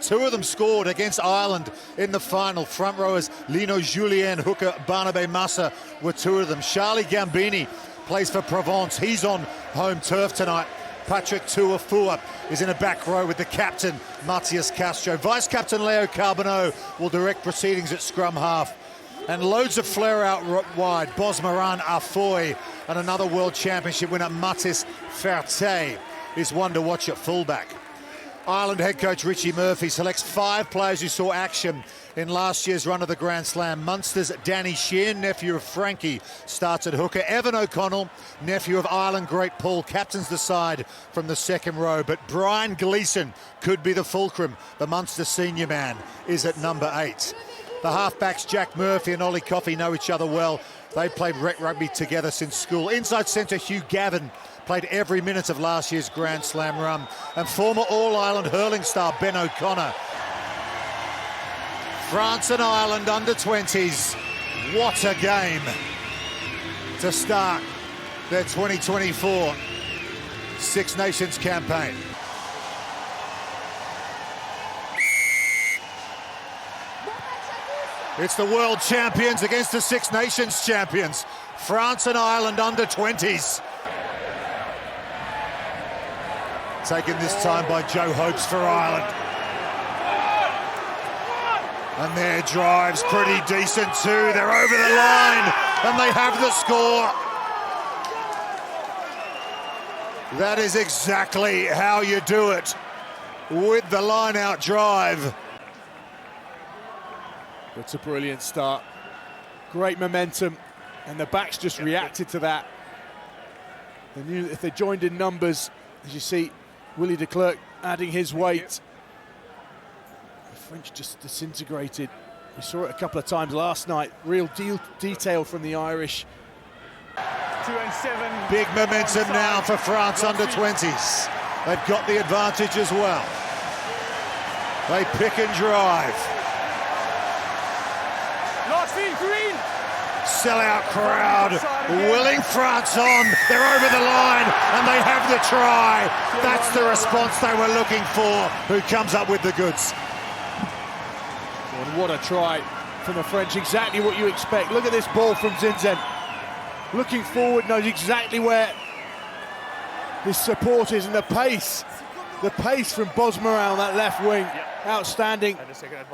Two of them scored against Ireland in the final. Front rowers Lino Julien, hooker Barnabe Massa were two of them. Charlie Gambini plays for Provence. He's on home turf tonight. Patrick Tuafua is in a back row with the captain, Matias Castro. Vice-captain Leo Carbonneau will direct proceedings at scrum half. And loads of flair out wide. Bosmaran Afoy and another World Championship winner, Matis Ferte, is one to watch at fullback. Ireland head coach Richie Murphy selects 5 players who saw action in last year's run of the Grand Slam. Munster's Danny Sheehan, nephew of Frankie, starts at hooker. Evan O'Connell, nephew of Ireland great Paul, captains the side from the second row. But Brian Gleeson could be the fulcrum. The Munster senior man is at number 8. The halfbacks Jack Murphy and Ollie Coffey know each other well. They played rec rugby together since school. Inside centre Hugh Gavin played every minute of last year's Grand Slam run. And former All-Ireland hurling star Ben O'Connor. France and Ireland under-20s. What a game to start their 2024 Six Nations campaign. It's the world champions against the Six Nations champions. France and Ireland under-20s. Taken this time by Joe Hopes for Ireland. And their drive's pretty decent too. They're over the line and they have the score. That is exactly how you do it with the line-out drive. It's a brilliant start. Great momentum, and the backs just reacted to that. They knew if they joined in numbers, as you see, Willie de Klerk adding his weight. The French just disintegrated. We saw it a couple of times last night. Real detail from the Irish. 2 and 7. Big momentum now for France under-20s. They've got the advantage as well. They pick and drive. Green. Sellout crowd, willing France on. They're over the line and they have the try. That's the response they were looking for. Who comes up with the goods? And what a try from the French. Exactly what you expect. Look at this ball from Zinzen. Looking forward, knows exactly where his support is, and the pace from Bosmaran on that left wing, outstanding.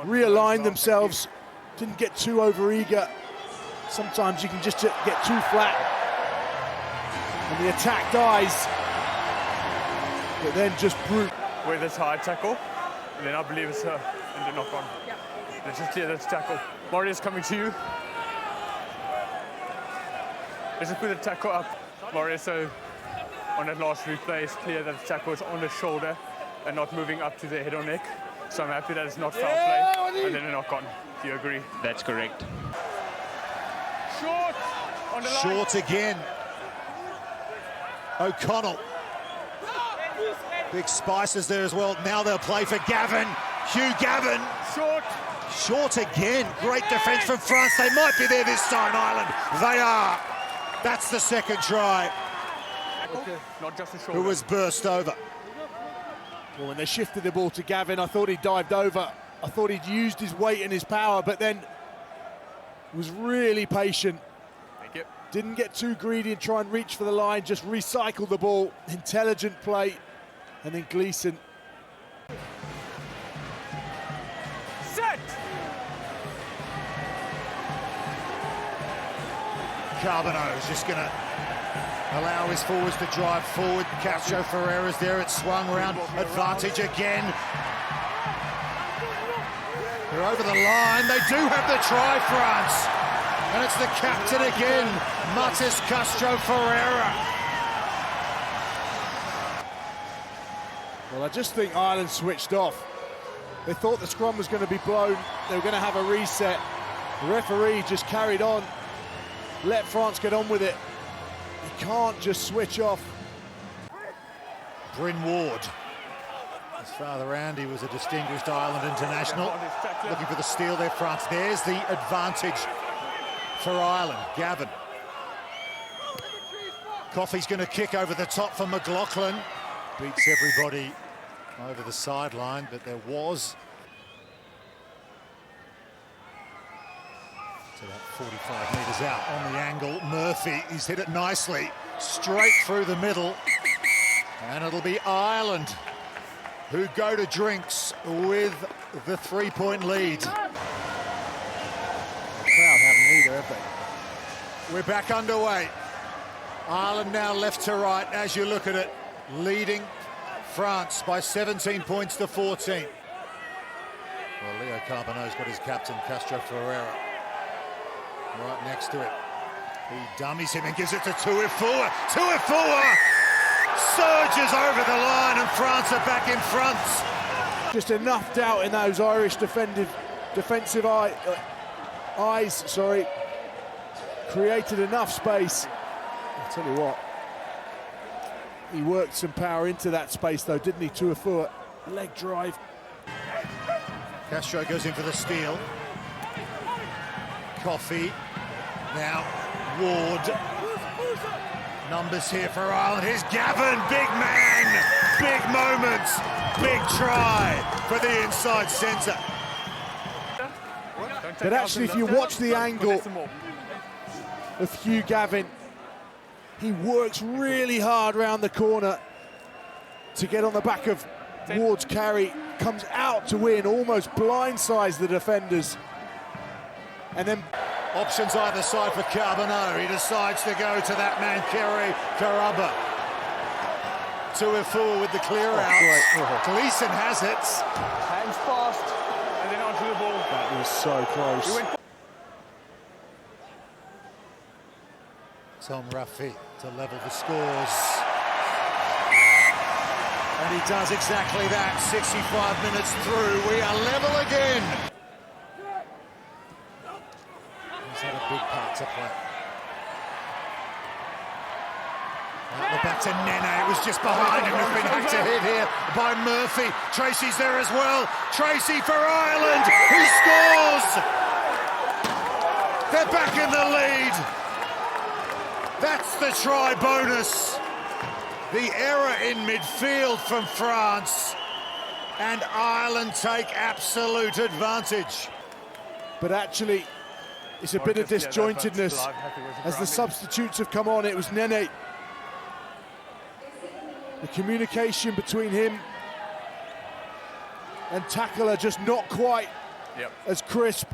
Realigned themselves. Didn't get too over-eager. Sometimes you can just get too flat. And the attack dies. But then just brute. With this high tackle, and then I believe it's her, and the knock on. Let's just clear this tackle. Marius coming to you. Let's just put the tackle up. Marius, so on that last replay, it's clear that the tackle is on the shoulder and not moving up to the head or neck. So I'm happy that it's not foul play, and then a knock on. Do you agree? That's correct. Short on the line. Short again. O'Connell. Big spices there as well. Now they'll play for Gavin. Hugh Gavin. Short. Short again. Great defence from France. They might be there this time, Ireland. They are. That's the second try. Not just a shoulder. Who was burst over. Well, when they shifted the ball to Gavin, I thought he dived over. I thought he'd used his weight and his power, but then was really patient. Thank you. Didn't get too greedy and try and reach for the line, just recycled the ball. Intelligent play. And then Gleeson. Set! Carbonneau is just going to allow his forwards to drive forward. Castro Ferreira's there. It's swung around. Advantage again. They're over the line. They do have the try, France. And it's the captain again, Matis Castro Ferreira. Well, I just think Ireland switched off. They thought the scrum was going to be blown. They were going to have a reset. The referee just carried on. Let France get on with it. You can't just switch off. Bryn Ward. His father Andy was a distinguished Ireland international. Looking for the steal there, France. There's the advantage for Ireland. Gavin. Coffey's going to kick over the top for McLaughlin. Beats everybody over the sideline, but there was To that 45 metres out on the angle. Murphy, he's hit it nicely, straight through the middle. And it'll be Ireland who go to drinks with the 3-point lead. The crowd haven't either, have they? We're back underway. Ireland now left to right as you look at it, leading France by 17 points to 14. Well, Leo Carbonneau's got his captain, Castro Ferreira, right next to it. He dummies him and gives it to Tuifua. Tuifua surges over the line and France are back in front. Just enough doubt in those Irish defensive eyes. Created enough space. I'll tell you what, he worked some power into that space though, didn't he, Tuifua? Leg drive. Castro goes in for the steal. Coffey. Now Ward. Numbers here for Ireland. Here's Gavin, big man, big moments, big try for the inside centre. But actually, if you watch the angle of Hugh Gavin, he works really hard round the corner to get on the back of Ward's carry, comes out to win, almost blindsides the defenders. And then options either side for Carbonneau. He decides to go to that man, Kerry Caraba. Tuifua with the clear out. Gleeson has it. Hands fast, and then onto the ball. that was so close. Tom Rafi to level the scores. And he does exactly that. 65 minutes through. We are level again. He's had a big part to play. Out the back to Nene. It was just behind him. He's been hacked to hit here by Murphy. Tracy's there as well. Tracy for Ireland. He scores. They're back in the lead. That's the try bonus. The error in midfield from France, and Ireland take absolute advantage. But actually, it's a bit of disjointedness as the substitutes have come on. It was Nene. The communication between him and tackler just not quite as crisp.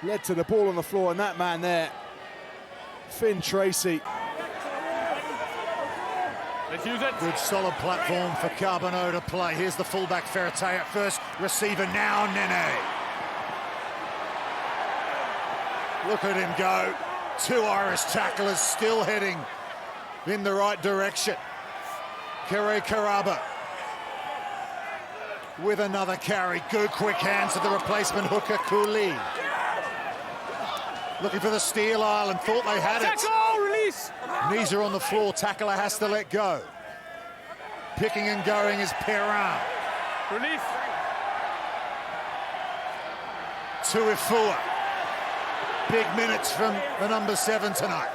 Led to the ball on the floor, and that man there, Finn Tracy. Let's use it. Good solid platform for Carbonneau to play. Here's the fullback Ferreté at first. Receiver now, Nene. Look at him go. Two Irish tacklers still heading in the right direction. Kerry Caraba with another carry. Good quick hands to the replacement hooker, Cooley. Looking for the steal, Ireland thought they had it. Tackle, release. Knees are on the floor, tackler has to let go. Picking and going is Perrin. Release. Tuifua. Big minutes from the number 7 tonight.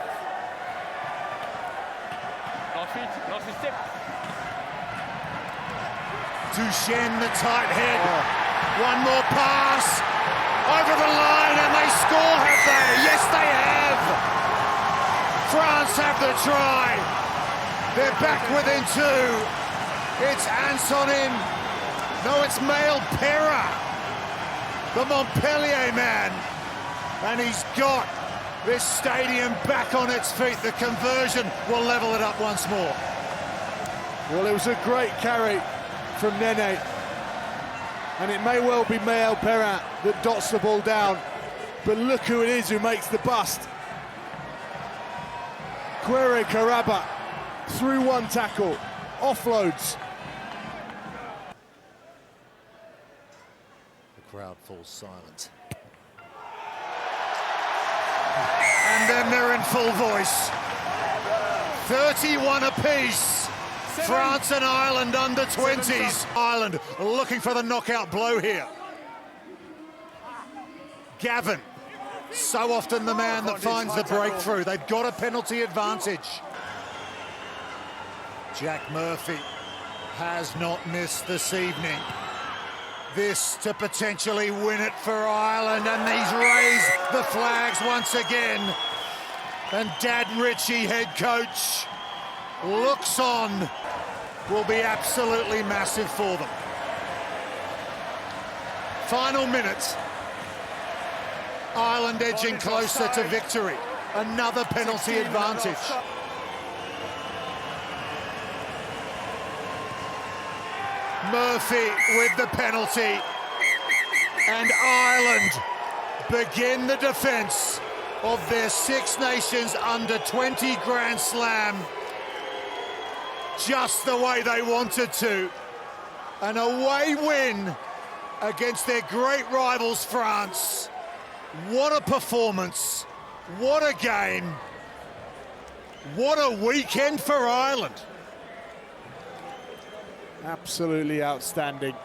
Last feet step. Duchesne, the tight head. One more pass. Over the line, and they score, have they? Yes, they have. France have the try. They're back within 2. It's Antonin. No, it's Maël Perrin, the Montpellier man. And he's got this stadium back on its feet. The conversion will level it up once more. Well, it was a great carry from Nene. And it may well be Maël Perrin that dots the ball down. But look who it is who makes the bust. Kerry Caraba through one tackle, offloads. The crowd falls silent. And then they're in full voice. 31 apiece. France and Ireland under 20s. Ireland looking for the knockout blow here. Gavin, so often the man that finds the breakthrough. They've got a penalty advantage. Jack Murphy has not missed this evening. this to potentially win it for Ireland, and he's raised the flags once again. And Dad Ritchie, head coach, looks on. Will be absolutely massive for them. Final minutes. Ireland edging closer to victory. Another penalty advantage. Murphy with the penalty, and Ireland begin the defence of their Six Nations Under-20 Grand Slam just the way they wanted to. An away win against their great rivals France. What a performance, what a game, what a weekend for Ireland. Absolutely outstanding.